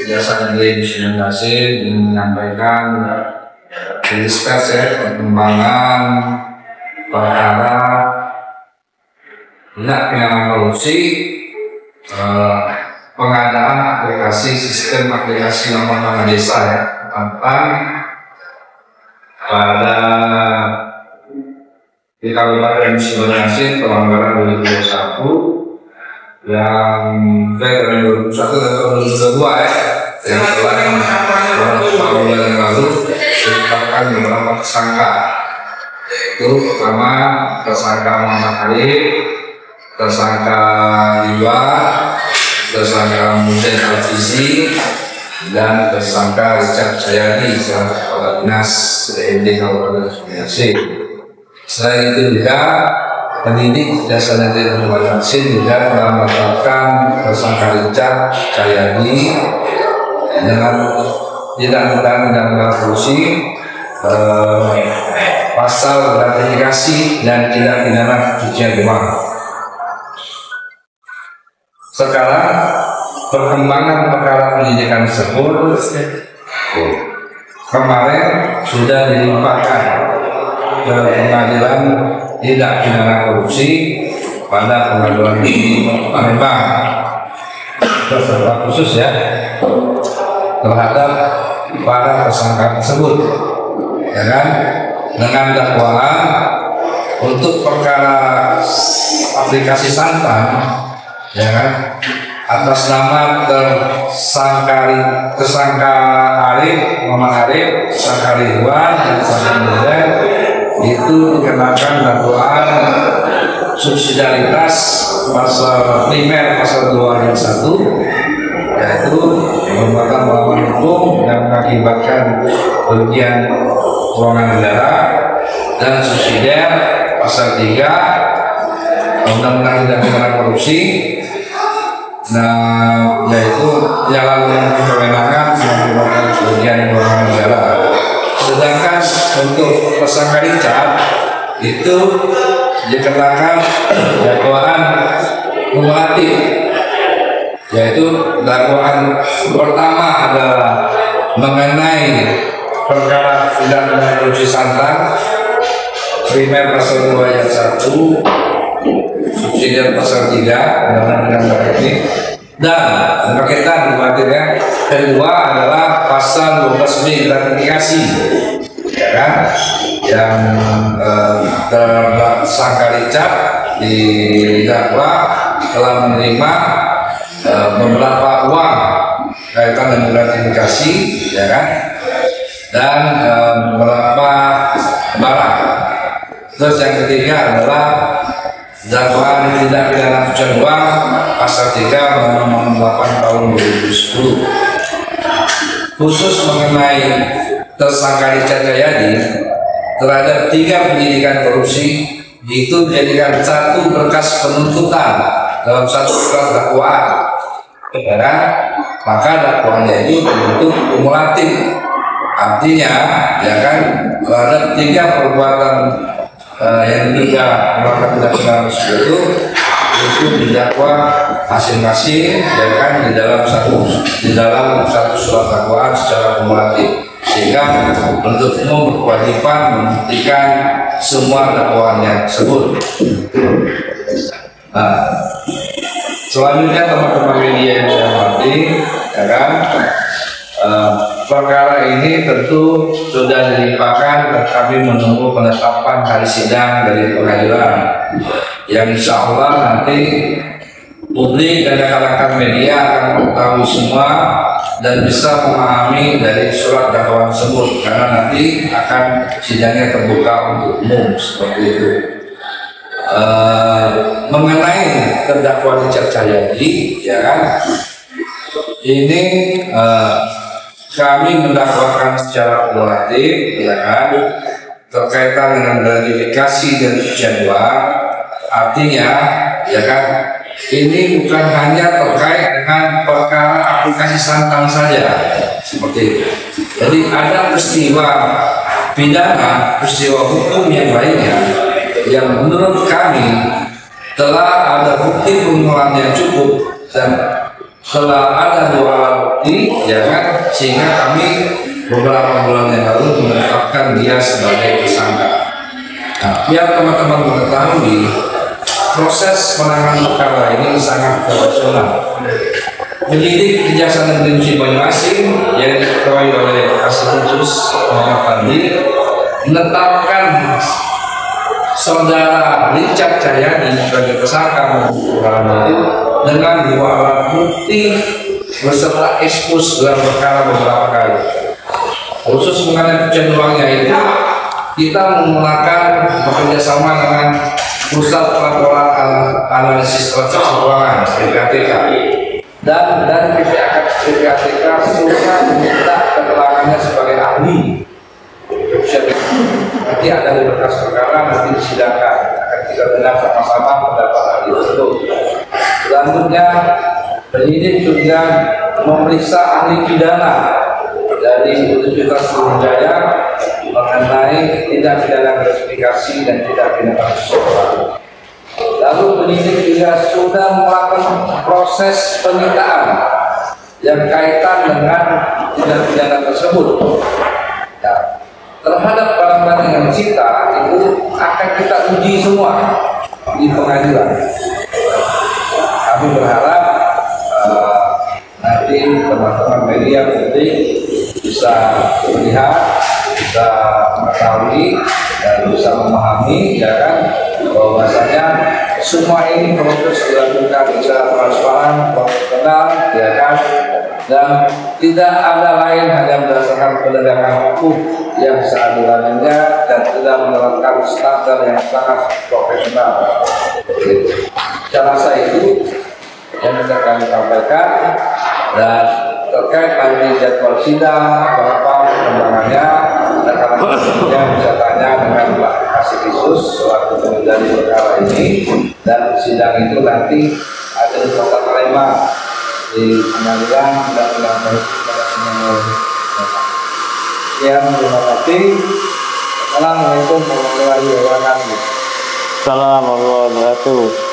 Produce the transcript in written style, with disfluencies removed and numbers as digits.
biasanya di Muslim Nasir menyampaikan rilis pers ya, perkembangan perkara tindak pidana korupsi, pengadaan aplikasi sistem aplikasi nomor desa ya, tentang pada di Kabupaten Muslim Nasir pelanggaran 2021 yang dari 2021 dan 2022 ya, yang telah beberapa bulan yang lalu ditetapkan beberapa tersangka, yaitu pertama tersangka Muhammad Arif, tersangka Iwa, tersangka Muhammad Al-Fizi, dan tersangka Richard Jayadi selaku kepala dinas DPD Kabupaten Muslim Nasir. Selain itu juga penyidik Jasa Negeri Kabupaten Nasir juga telah menetapkan tersangka Richard Jayadi dengan tindak pidana korupsi, pasal gratifikasi dan tindak pidana pencucian uang. Sekarang perkembangan perkara penyidikan tersebut kemarin sudah dilimpahkan ke pengadilan tindak pidana korupsi pada pengadilan di Palembang, tersangka khusus ya terhadap para tersangka tersebut, ya kan, dengan dakwaan untuk perkara aplikasi santan, ya kan, atas nama tersangka Arif, Muhammad Arif, tersangka Ridwan, dan tersangka Muhammad itu dikenakan dakwaan subsidiaritas pasal primer pasal 2 ayat 1, yaitu merupakan melawan hukum yang mengakibatkan kerugian keuangan negara, dan subsidiar pasal 3 Undang-Undang Tindak Pidana Korupsi, nah yaitu penyalahgunaan kewenangan mengakibatkan kerugian keuangan negara. Sedangkan untuk tersangka Richard itu dikenakan dakwaan kumulatif, yaitu dakwaan pertama adalah mengenai perkara tindak pidana korupsi santan primer pasal 2 ayat 1, subsidiar pasal 3 Undang-Undang ini, dan berkaitan dengan kedua adalah pasal 12B gratifikasi, ya kan, yang tersangka Richard didakwa telah menerima beberapa uang kaitan dengan gratifikasi, ya kan, dan beberapa barang. Terus yang ketiga adalah dakwaan tindak pidana pencucian uang pasal 3 Undang-Undang 8 tahun 2010. Khusus mengenai tersangka Richard Jayadi terhadap 3 penyidikan korupsi itu dijadikan satu berkas penuntutan dalam satu surat dakwaan, ya kan? Maka dakwaannya itu bentuk kumulatif, artinya ya kan terhadap 3 perbuatan yang diduga melakukan tindak pidana itu didakwa masing-masing, ya kan, di dalam satu surat dakwaan secara kumulatif, sehingga penuntut umum berkewajiban membuktikan semua dakwaannya tersebut. Nah, selanjutnya teman-teman media yang saya hormati, ya kan, perkara ini tentu sudah dilimpahkan dan kami menunggu penetapan hari sidang dari pengadilan, yang insya Allah nanti publik dan rekan-rekan media akan mengetahui semua dan bisa memahami dari surat dakwaan tersebut, karena nanti akan sidangnya terbuka untuk umum seperti itu. Mengenai terdakwa Richard Jayadi, ya kan, ini kami mendakwakan secara kumulatif, ya kan, terkaitan dengan gratifikasi dan pencucian uang. Artinya, ya kan, ini bukan hanya terkait dengan perkara aplikasi santan saja, seperti itu. Jadi ada peristiwa pidana, peristiwa hukum yang lainnya yang menurut kami telah ada bukti permulaan yang cukup dan setelah ada dua alat bukti, ya kan, sehingga kami beberapa bulan yang lalu menetapkan dia sebagai tersangka. Nah, biar teman-teman mengetahui, proses penanganan perkara ini sangat profesional. Penyidik Kejaksaan Negeri Musi Banyuasin yang diketuai oleh Kasih Khusus Muhammad Fandi menetapkan saudara Richard Cahyadi sebagai tersangka dengan dua alat bukti beserta ekspos dalam perkara beberapa kali. Khusus mengenai pencucian uangnya itu, kita menggunakan bekerjasama dengan Pusat Pelaporan Analisis Transaksi Keuangan (PPATK), dan dari PPATK sudah meminta keterangannya sebagai ahli. Nanti ada di berkas perkara, nanti disidangkan, akan kita dengar sama-sama pendapat ahli tersebut. Selanjutnya, penyidik juga memeriksa ahli pidana dari Universitas Sriwijaya mengenai tindak pidana gratifikasi dan tindak pidana seksual. Lalu penyidik juga sudah melakukan proses penyitaan yang kaitan dengan tindak pidana tersebut. Nah, terhadap barang-barang yang disita itu akan kita uji semua di pengadilan. Kami berharap nanti teman-teman media publik bisa melihat, bisa mengetahui dan bisa memahami, ya kan, bahwasanya semua ini proses dilakukan secara transparan, profesional, ya kan, dan tidak ada lain hanya berdasarkan penegakan hukum yang seadil-adilnya dan tidak menerapkan standar yang sangat profesional. Saya rasa itu yang bisa kami sampaikan, dan terkait nanti jadwal sidang berapa perkembangannya, rekan-rekan bisa tanya dengan Pak Kasih Khusus selaku pengendali perkara ini, dan sidang itu nanti ada di Kota Palembang di pengadilan dan pengambilan pada sekian, terima kasih. Assalamualaikum warahmatullahi wabarakatuh. Assalamualaikum warahmatullahi wabarakatuh.